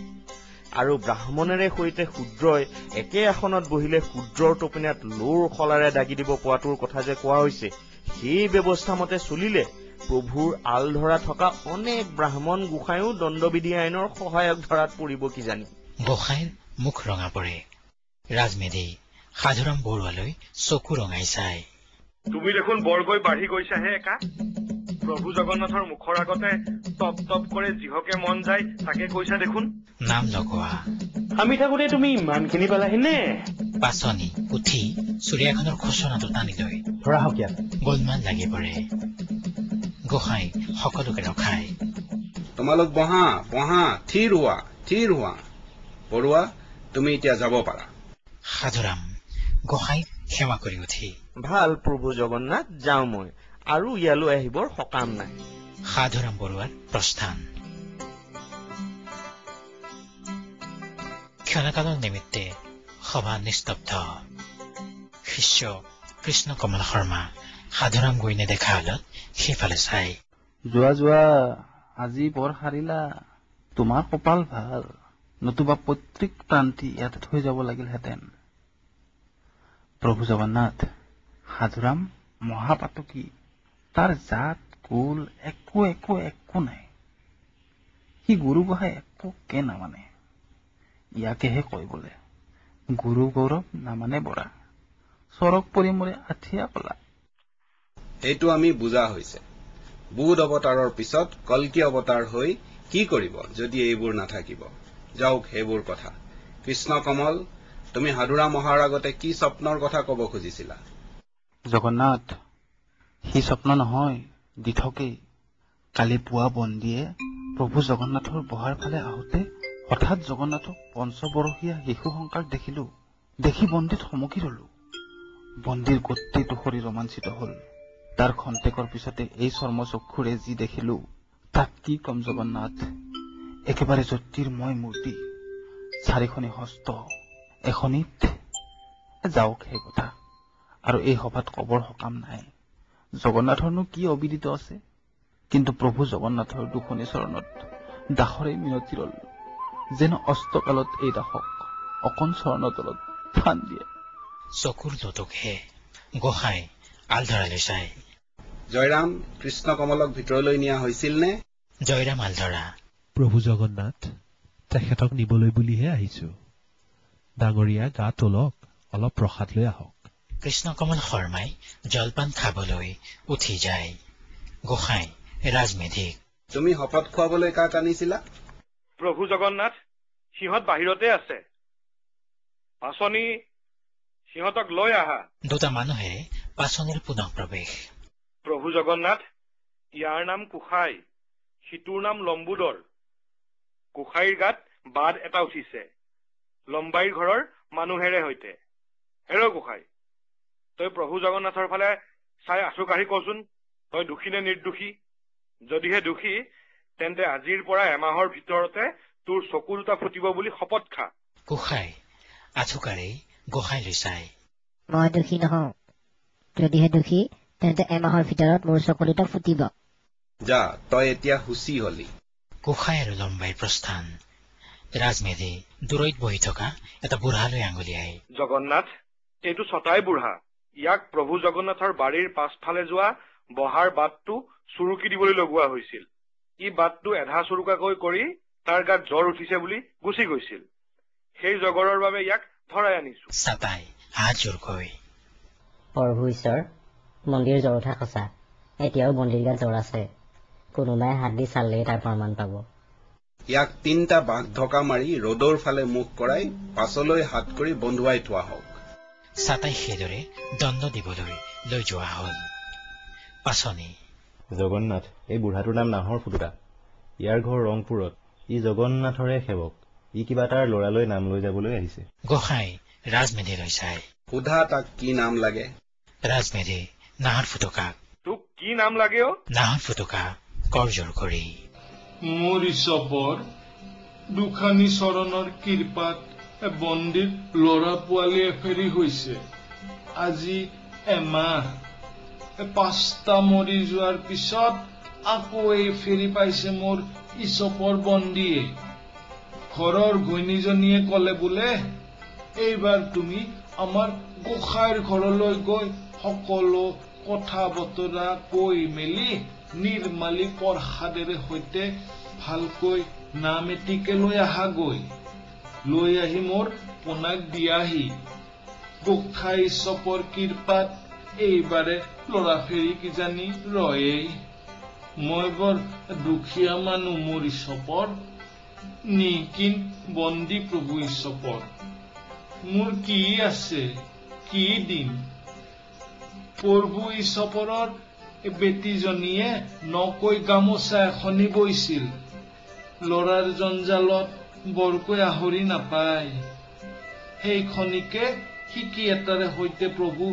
আৰু ব্ৰাহ্মণেৰে সৈতে শূদ্ৰই একে আসনত বহিলে শূদ্ৰৰ টোপনিয়াত লোৰ শলাৰে দাগি দিব পোৱাটোৰ কথা যে কোৱা হৈছে, সেই ব্যৱস্থা মতে চলিলে প্ৰভুৰ আল ধৰা থকা অনেক ব্ৰাহ্মণ গোসাঁইও দণ্ডবিধি আইনৰ সহায়ক ধৰাত পৰিব কিজানি। গোসাঁইৰ মুখ ৰঙা পৰে। ৰাজমেধি সাধুৰাম বৰুৱালৈ চকু ৰঙাই চায়। তুমি দেখোন বৰকৈ বাঢ়ি গৈছাহে একা। প্ৰভু জগন্নাথৰ মুখৰ আগতে টপ টপ কৰে যিহকে মন যায় তাকে কৈছা দেখোন। নাম লগোৱা। আমি থাকোতে তুমি ইমানখিনি পালাহি নে? পাচনি উঠি চুৰিয়াখনৰ খোচনাটো টানি লৈ ধৰা হওক ইয়াত। গোলমাল লাগি পৰে। গোসাঁই সকলোকে ৰখাই। তোমালোক বহা বহা, থিৰ হোৱা। বৰুৱা, তুমি এতিয়া যাব পাৰা। সাধুৰাম গোসাঁই সেৱা কৰি উঠি, ভাল প্ৰভু জগন্নাথ, যাওঁ মই, আৰু ইয়ালৈ আহিবৰ সকাম নাই। সাধুৰাম বৰুৱাৰ প্ৰস্থান। ক্ষণকালৰ নিমিত্তে সভা নিস্তব্ধ। শিষ্য কৃষ্ণ কমল শৰ্মা সাধুৰাম গৈ নেদেখা হলত সেইফালে চাই। যোৱা আজি বৰ সাৰিলা, তোমাৰ কপাল ভাল, নতুবা পৈতৃক প্ৰান্তি ইয়াতে থৈ যাব লাগিলহেঁতেন। প্ৰভু জগন্নাথ, সাধুৰাম মহাপাতকী, তাৰ জাত কুল একো নাই। সি গুৰু গোহাঁই একোকে নামানে। ইয়াকেহে কয় বোলে গুৰু গৌৰৱ নামানে বৰা, চৰক পৰি মৰে আঠিয়া কলা। এইটো আমি বুজা হৈছে। বুধ অৱতাৰৰ পিছত কল্কি অৱতাৰ হৈ কি কৰিব যদি এইবোৰ নাথাকিব। যাওক সেইবোৰ কথা। কৃষ্ণ কমল, তুমি সাধুৰাম অহাৰ আগতে কি স্বপ্নৰ কথা কব খুজিছিলা? জগন্নাথ, সি স্বপ্ন নহয়, দিঠকেই। কালি পুৱা বন্দীয়ে প্ৰভু জগন্নাথৰ বহাৰ ফালে আহোঁতে হঠাৎ জগন্নাথক ৫ বৰষীয়া শিশু সংকাক দেখিলো। দেখি বন্দীত সমকি ৰলো। বন্দীৰ গোটেইটো শৰীৰ ৰোমাঞ্চিত হল। তাৰ খন্তেকৰ পিছতে এই চৰ্মচক্ষুৰে যি দেখিলো তাক কি কম জগন্নাথ। একেবাৰে জ্যোতিৰ্ময় মূৰ্তি, 4খনি হস্ত, এখনিত। যাওক সেই কথা, আৰু এই সভাত কবৰ সকাম নাই। জগন্নাথৰনো কি অবিদিত আছে? কিন্তু প্ৰভু জগন্নাথৰ দুখনি চৰণত দাসৰে মিনতি ৰল, যেন অস্তকালত এই দাসক অকণ চৰণৰ তলত থান দিয়ে। চকুৰ লটকহে গোসাঁই আলধৰালৈ চাই। জয়ৰাম, কৃষ্ণ কমলক ভিতৰলৈ নিয়া হৈছিল নে? জয়ৰাম আলধৰা। প্ৰভু জগন্নাথ, তেখেতক নিবলৈ বুলিহে আহিছো। ডাঙৰীয়া গা তোলক, অলপ প্ৰসাদ লৈ আহক। কৃষ্ণ কমল শৰ্মাই জলপান খাবলৈ উঠি যায়। গোসাঁই ৰাজমেধিক, তুমি শপত খুৱাবলৈ কাক আনিছিলা? প্ৰভু জগন্নাথ, সিহঁত বাহিৰতে আছে। পাচনি, সিহঁতক লৈ আহা। দুটা মানুহে পাচনিৰ পুনঃ প্ৰৱেশ। প্ৰভু জগন্নাথ, ইয়াৰ নাম কুসাই, সিটোৰ নাম লম্বোদৰ। কুসাইৰ গাত বাদ এটা উঠিছে, লম্বাইৰ ঘৰৰ মানুহেৰে সৈতে। হেৰ কুসাই, তই প্ৰভু জগন্নাথৰ ফালে চাই আঁঠু কাঢ়ি কচোন, তই দোষী নে নিৰ্দোষী? যদিহে দোষী, তেন্তে আজিৰ পৰা এমাহৰ ভিতৰতে তোৰ চকু দুটা ফুটিব বুলি শপত খা। কুসাই আঁঠু কাঢ়ি গোসাঁইলৈ চাই। মই দোষী নহওঁ। যদিহে দোষী, তেন্তে এমাহৰ ভিতৰত মোৰ চকু দুটা ফুটিব। যা, তই এতিয়া হুচি হলি। কুসাই আৰু লম্বাইৰ প্ৰস্থান। ৰাজমেধি দূৰৈত বহি থকা এটা বুঢ়ালৈ আঙুলিয়াই। জগন্নাথ, এইটো ছটাই বুঢ়া। ইয়াক প্ৰভু জগন্নাথৰ বাৰীৰ পাছফালে যোৱা বহাৰ বাটটো চুৰুকি দিবলৈ লগোৱা হৈছিল। ই বাটটো এধা চুৰুকাকৈ কৰি তাৰ গাত জ্বৰ উঠিছে বুলি গুচি গৈছিল। সেই জগৰৰ বাবে ইয়াক ধৰাই আনিছো। চাতাই হাত জোৰকৈ। প্ৰভু ঈশ্বৰ, মন্দিৰ জ্বৰ উঠা সঁচা। এতিয়াও বন্দীৰ গাত জ্বৰ আছে। কোনোবাই হাত দি চালেই তাৰ প্ৰমাণ পাব ইয়াক 3টা বাঘ ধকা মাৰি ৰ'দৰ ফালে মুখ কৰাই পাছলৈ হাত কৰি বন্ধুৱাই থোৱা হওক চাতাই সেইদৰে দণ্ড দিবলৈ লৈ যোৱা হ'ল পাছনি জগন্নাথ এই বুঢ়াটোৰ নাম নাহৰ ফুটুকা ইয়াৰ ঘৰ ৰংপুৰত ই জগন্নাথৰে সেৱক ই কিবা তাৰ ল'ৰালৈ নাম লৈ যাবলৈ আহিছে গোসাঁই ৰাজমেধিলৈ চাই সোধা তাক কি নাম লাগে ৰাজমেধি নাহৰ ফুটুকাক তোক কি নাম লাগে নাহৰ ফুটুকা কৰজোৰ কৰি মোৰ ইছপৰ দুখানি চৰণৰ কৃপাত বন্দীৰ ল'ৰা পোৱালী এফেৰি হৈছে আজি এমাহ 5টা মৰি যোৱাৰ পিছত আকৌ এই ফেৰি পাইছে মোৰ ইছপৰ বন্দীয়ে ঘৰৰ ঘৈণীজনীয়ে ক'লে বোলে এইবাৰ তুমি আমাৰ গোসাঁইৰ ঘৰলৈ গৈ সকলো কথা বতৰা কৈ মেলি নিৰ্মালী প্ৰসাদেৰে সৈতে ভালকৈ নাম এটিকে লৈ আহাগৈ লৈ আহি মোৰ পোনাক দিয়াহি গোসাঁই ইছপৰ কৃপাত এইবাৰে ল'ৰা ফেৰি কিজানি ৰয়েই মই বৰ দুখীয়া মানুহ মোৰ ইছপৰ নিকিন বন্দী প্ৰভু ইছপৰ মোৰ কি আছে কি দিম প্ৰভু ইছপৰৰ বেটীজনীয়ে নকৈ গামোচা এখনি বৈছিল ল'ৰাৰ জঞ্জালত বৰকৈ আহৰি নাপায় সেইখনিকে শিকি এটাৰে সৈতে প্ৰভু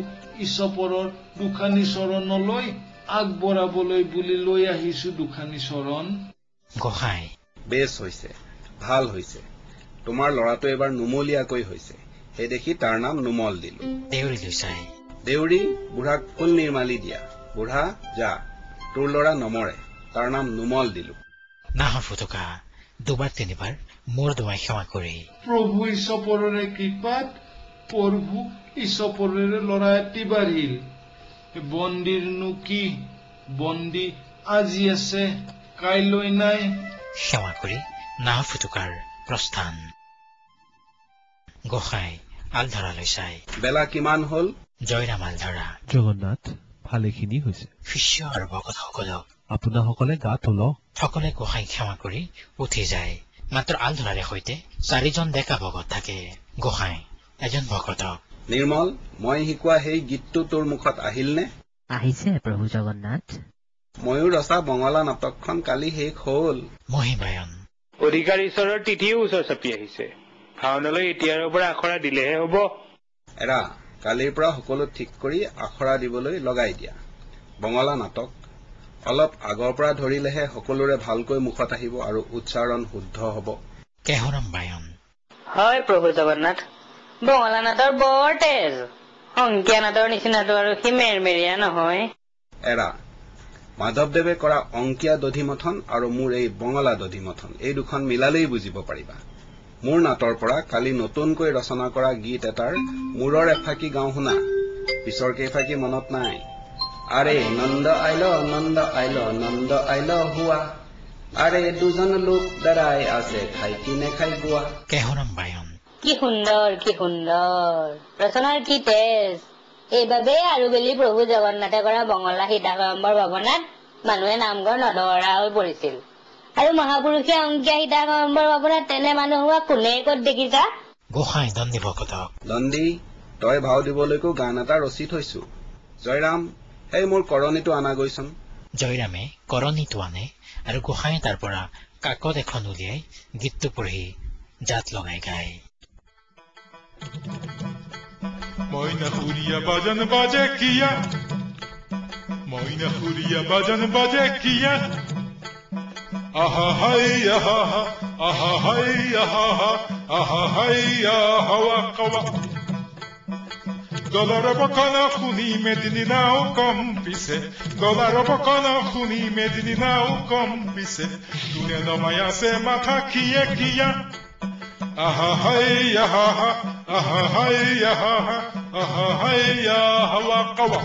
ইছপৰৰ দুখানি চৰণলৈ আগবঢ়াবলৈ বুলি লৈ আহিছো দুখানি চৰণ গোসাঁই বেছ হৈছে ভাল হৈছে তোমাৰ ল'ৰাটো এবাৰ নুমলীয়াকৈ হৈছে সেই দেখি তাৰ নাম নুমল দিলো দেউৰীলৈ চাই দেউৰী বুঢ়াক ফুল নিৰ্মালি দিয়া বুঢ়া যা তোৰ ল'ৰা নমৰে তাৰ নাম নুমল দিলো নাহৰ ফুটুকা দুবাৰ তিনিবাৰ মূৰ দুৱাই সেৱা কৰি প্ৰভু ইছপৰৰে কৃপাত প্ৰভু ইছপৰৰে ল'ৰা এটি বাঢ়িল বন্দীৰনো কি বন্দী আজি আছে কাইলৈ নাই সেৱা কৰি নাহৰ ফুটুকাৰ প্ৰস্থান গোসাঁই আলধৰালৈ চাই বেলা কিমান হ'ল জয়ৰাম আলধৰা জগন্নাথ ভালেখিনি হৈছে শিষ্য আৰু ভকতসকলক আপোনাসকলে গা তোলক সকলে গোসাঁইক সেৱা কৰি উঠি যায় মাত্ৰ আলধৰাৰে সৈতে 4জন ডেকা ভকত থাকে গোসাঁই এজন ভকতক নিৰ্মল মই শিকোৱা সেই গীতটো তোৰ মুখত আহিল নে আহিছে প্ৰভু জগন্নাথ ময়ো ৰচা বঙলা নাটকখন কালি শেষ হ'ল মহিমায়ন অধিকাৰ ঈশ্বৰৰ তিথিও ওচৰ চাপি আহিছে ভাওনালৈ এতিয়াৰ পৰা আখৰা দিলেহে হ'ব এৰা কালিৰ পৰা সকলো ঠিক কৰি আখৰা দিবলৈ লগাই দিয়া বঙলা নাটক অলপ আগৰ পৰা ধৰিলেহে সকলোৰে ভালকৈ মুখত আহিব আৰু উচ্চাৰণ শুদ্ধ হ'ব কেহৰম বায়ন হয় প্ৰভু জগন্নাথ বঙলা নাটৰ বৰ তেজ অংকীয়া নাটৰ নিচিনাটো আৰু সি মেৰমেৰীয়া নহয় এৰা মাধৱদেৱে কৰা অংকীয়া দধিমথন আৰু মোৰ এই বঙলা দধিমথন এই দুখন মিলালেই বুজিব পাৰিবা মোৰ নাটৰ পৰা কালি নতুনকৈ ৰচনা কৰা গীত এটাৰ মূৰৰ এফাকি গাওঁ শুনা পিছৰ কেইফাকি মনত নাই আৰে নন্দ আইল নন্দ আইল হুৱা আৰে দুজন লোক দাঁড়াই আছে খাই কিনে খাই গোৱা কেহৰম বায়ন কি সুন্দৰ ৰচনাৰ কি তেজ এইবাবেই আৰু বেলি প্ৰভু জগন্নাথে কৰা বঙলা সীতাকম্বৰ ভৱনাত মানুহে নামঘৰ নধৰা হৈ পৰিছিল আৰু মহাপুৰুষে অংকীয়া সীতাকম্বৰ ভৱনাত তেনে মানুহ হোৱা কোনে ক'ত দেখিছা গোসাঁই দণ্ডী ভকতক দণ্ডী তই ভাও দিবলৈকো গান এটা ৰচি থৈছো জয়ৰাম সেই মোৰ কৰণীটো আনা গৈচোন জয়ৰামে কৰণীটো আনে আৰু গোসাঁয়ে তাৰ পৰা কাকত এখন উলিয়াই গীতটো পঢ়ি জাত লগাই গায় মইনা হুরিয়া বাজন বাজে কিয়া মইনা হুরিয়া বাজন বাজে কিয়া আহা হাই আহা আহা হাই আহা আহা হাই হাওয়া কাওয়া গলার বকনা শুনি মেদিনী নাও কম পিছে গলার বকনা শুনি মেদিনী নাও কম পিছে দুনে নমাই আছে মাথা কিয়ে কিয়া আহা হাই আহা আহা হাই আহা আহা হাই হাওয়া কাওয়া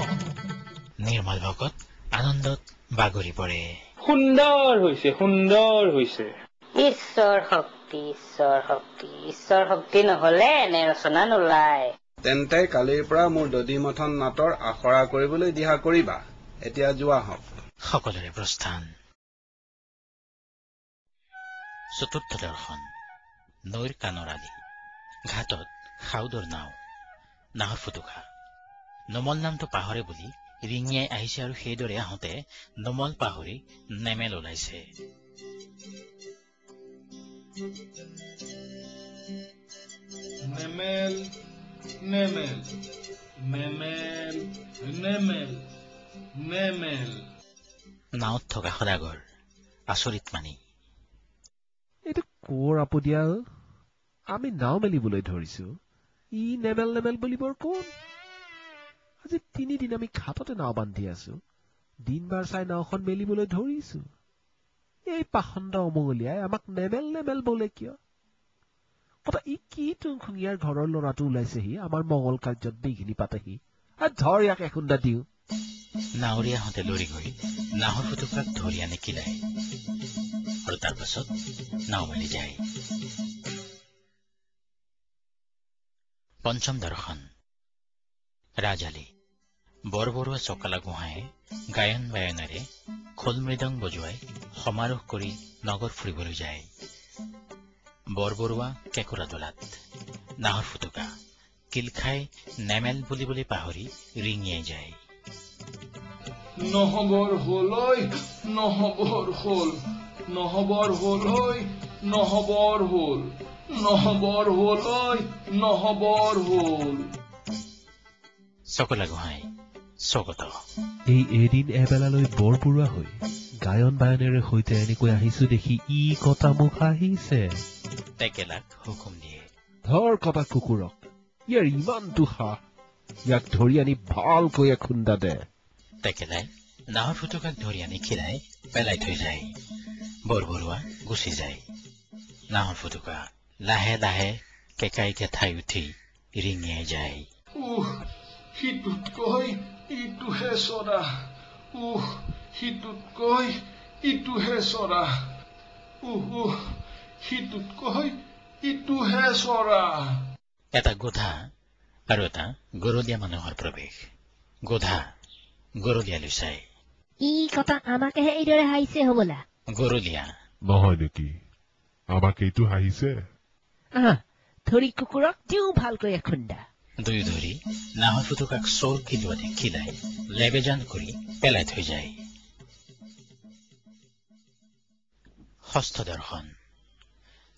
নিৰ্মল ভকত আনন্দত বাগৰি পৰে সুন্দৰ হৈছে ঈশ্বৰ শক্তি নহলে এনে ৰচনা নোলায় তেন্তে কালিৰ পৰা মোৰ দধিমথন নাটৰ আখৰা কৰিবলৈ দিহা কৰিবা এতিয়া যোৱা হওক সকলোৰে প্ৰস্থান চতুৰ্থ দৰ্শন নৈৰ কাণৰ আলি, ঘাটত সাউদৰ নাও, নাহৰ ফুটুকা। নমল নামটো পাহৰে বুলি ৰিঙিয়াই আহিছে আৰু সেইদৰে আহোঁতে নমল পাহৰি নেমেল ওলাইছে। নেমেল নেমেল নেমেল নেমেল নেমেল। নাৱত থকা সদাগৰ আচৰিত মানি। এইটো কৰ আপদীয়া? আমি নাও মেলিবলৈ ধৰিছো, ই নেমেল নেমেল বুলিবৰ কোন? আজি 3 দিন আমি ঘাটতে নাও বান্ধি আছো, দিনবাৰ চাই নাওখন মেলিবলৈ ধৰিছো। এই পাখণ্ড অমঙলিয়াই আমাক নেমেল নেমেল বোলে কিয়? কথা ই কি তুংখুঙীয়াৰ ঘৰৰ ল'ৰাটো ওলাইছেহি, আমাৰ মংগল কাৰ্যত বিঘিনি পাতেহি। ধৰ ইয়াক এখুন্দা দিওঁ। নাৱৰীয়াহঁতে লৰি গৈ নাহৰ ফুটুকাক ধৰি আনি কিলায় আৰু তাৰ পাছত নাও মেলি যায়। পঞ্চম দৰ্শন ৰাজালি। বৰবৰুৱা চকালা গোহাঁয়ে গায়ন বায়নেৰে খোল মৃদং বজুৱাই সমাৰোহ কৰি নগৰ ফুৰিবলৈ যায়। বৰবৰুৱা কেঁকুৰা দোলাত, নাহৰ ফুটুকা কিল খাই নেমেল বুলিবলৈ পাহৰি ৰিঙিয়াই যায়। নহবৰ হলৈ নহবৰ হল, নহবৰ হলৈ নহবৰ হল, নহবৰ হলৈ নহবৰ হল। চকলা গোহাঁই স্বগত। এই এদিন এবেলালৈ বৰবৰুৱা হৈ গায়ন বায়নেৰে সৈতে এনেকৈ আহিছো দেখি ই কটা মুখ আহিছে। টেকেলাক হুকুম দিয়ে, ধৰ কটা কুকুৰক, ইয়াৰ ইমানটো সাহ, ইয়াক ধৰি আনি ভালকৈ খুন্দা দে। টেকেলাই নাহৰ ফুটুকাক ধৰি আনি খিৰাই পেলাই থৈ যায়। বৰবৰুৱা গুচি যায়। নাহৰ ফুটুকা লাহে লাহে কেঁকাই কেঠাই উঠি ৰিঙিয়াই যায়। সিটোতকৈ ইটোহে চৰা, সিটোতকৈ ইটোহে চৰা, সিটোতকৈ ইটোহে চৰা। এটা গোধা আৰু এটা গৰলীয়া মানুহৰ প্ৰৱেশ। গোধা গৰলীয়ালৈ চাই, ই কথা আমাকেহে এইদৰে হাঁহিছে হবলা। গৰলীয়া, নহয় নেকি? আমাক এইটো হাঁহিছে। ধৰি কুকুৰক দিও ভালকৈ এখুন্দা। দুয়ো ধৰি নাহৰ ফুটুকাক চোৰ কিলোৱাতে খিলাই লেবেজান কৰি পেলাই থৈ যায়। ষষ্ঠ দৰ্শন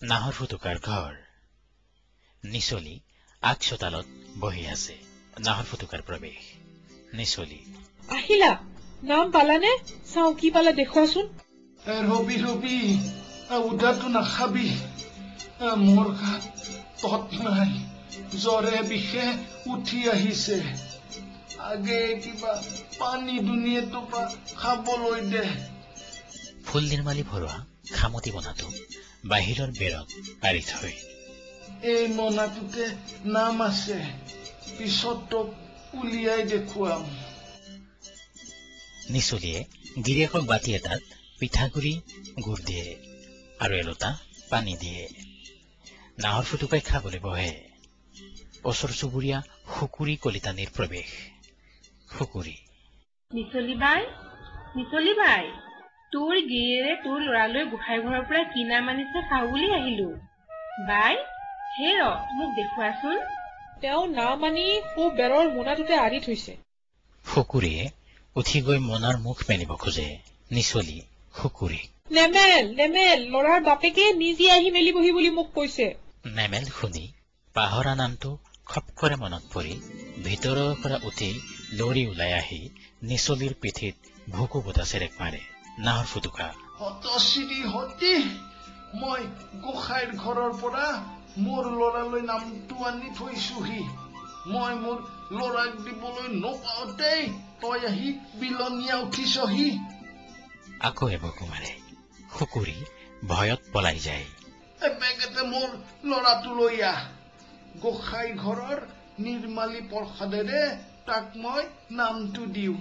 নাহৰ ফুটুকাৰ ঘৰ। নিচলি আগ চোতালত বহি আছে। নাহৰ ফুটুকাৰ প্ৰৱেশ। নিচলি, আহিলা? নাম পালানে? চাও কি পালা দেখুৱাচোন। ৰবি ৰবি, উদাটো নাখাবি, মোৰ গাত তত নাই, জ্বৰে বিষে উঠি আহিছে। আগে কিবা পানী দুনিয়ে টোপা খাবলৈ দে। ফুল নিৰ্মালি ভৰোৱা খামতি বনাটো বাহিৰৰ বেৰত পাৰি থৈ, এই মনাটোতে নাম আছে, পিছত তোক উলিয়াই দেখুৱাম। নিচলিয়ে গিৰিয়েকক বাতি এটাত পিঠাগুৰি গুড় দিয়ে আৰু এলোটা পানী দিয়ে। নাহৰ ফুটুকাই খাবলৈ বহে। ওচৰ চুবুৰীয়া শুকুৰি কলিতানীৰ প্ৰৱেশ। শুকুৰি, নিচলি বাই, নিচলি বাই, তোৰ গিৰিয়েৰে তোৰ লৰালৈ গোসাঁই ঘৰৰ পৰা কি নাম আনিছে চাওঁ বুলি আহিলো। বাই, হে মোক দেখুৱাচোন। তেওঁ নাম আনি সু বেৰৰ মোনাটোতে আৰি থৈছে। শুকুৰিয়ে উঠি গৈ মনাৰ মুখ মেলিব খোজে। নিচলি শুকুৰি, নেমেল নেমেল, লৰাৰ বাপেকে নিজে আহি মেলিবহি বুলি মোক কৈছে। নেমেল শুনি পাহৰা নামটো খপকৰে মনত পৰি ভিতৰৰ পৰা উঠি লৰি ওলাই আহি নিচলিৰ পিঠিত ভুকু বুটা চেৰেক মাৰে। নাহৰ ফুটুকা, হতশ্ৰী হতি, মই গোসাঁইৰ ঘৰৰ পৰা মোৰ লৰালৈ নামটো আনি থৈছোহি। মই মোৰ লৰাক দিবলৈ নপাওঁতেই তই আহি বিলনীয়া উঠিছহি। আকৌ এবকু মাৰে। শুকুৰি ভয়ত পলাই যায়। এপেকেতে মোৰ লৰাটো লৈ আহ। গোসাঁই ঘৰৰ নিৰ্মালী প্ৰসাদেৰে তাক মই নামটো দিওঁ।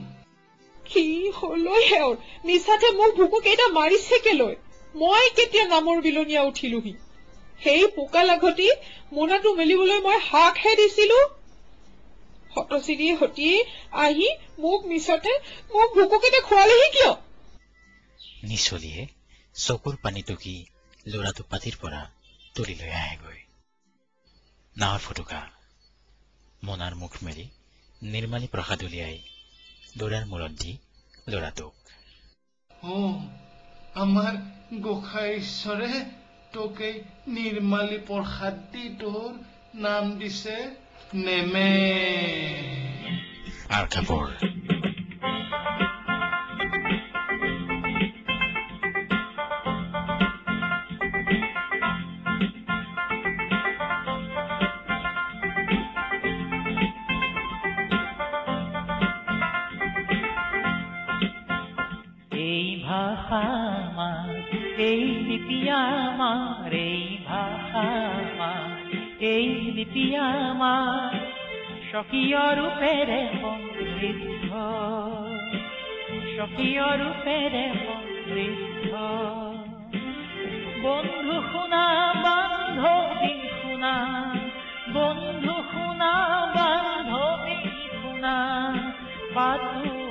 কি হলৈ হেৰ, মিছাতে মোক ভুকু কেইটা মাৰিছে কেলৈ? মই কেতিয়া নামৰ বিলনীয়া উঠিলোহি? সেই পোকা লাঘটি মোনাটো মেলিবলৈ মই হাকহে দিছিলো। হতচিৰি হতি আহি মোক মিছতে মোক ভুকু কেইটা খোৱালেহি কিয়? নিচলিয়ে চকুৰ পানী টুকি ল'ৰাটোক পাতিৰ পৰা তুলি লৈ আহেগৈ। নাৱৰ ফুটুকা মনাৰ মুখ মেলি নিৰ্মালী প্ৰসাদ উলিয়াই ল'ৰাৰ মূৰত দি ল'ৰাটোক, আমাৰ গোসাঁই ঈশ্বৰে তোকে নিৰ্মালী প্ৰসাদ দি তোৰ নাম দিছে নেমে। আৰু কাপোৰ এই ভাষা আমাৰ, এই লিপি আমাৰ, এই ভাষা আমাৰ, এই লিপি আমাৰ, স্বকীয় ৰূপেৰে সমৃদ্ধ, স্বকীয় ৰূপেৰে সমৃদ্ধ। বন্ধু শুনা, বান্ধৱী শুনা, বন্ধু শুনা, বান্ধৱী শুনা, পাতো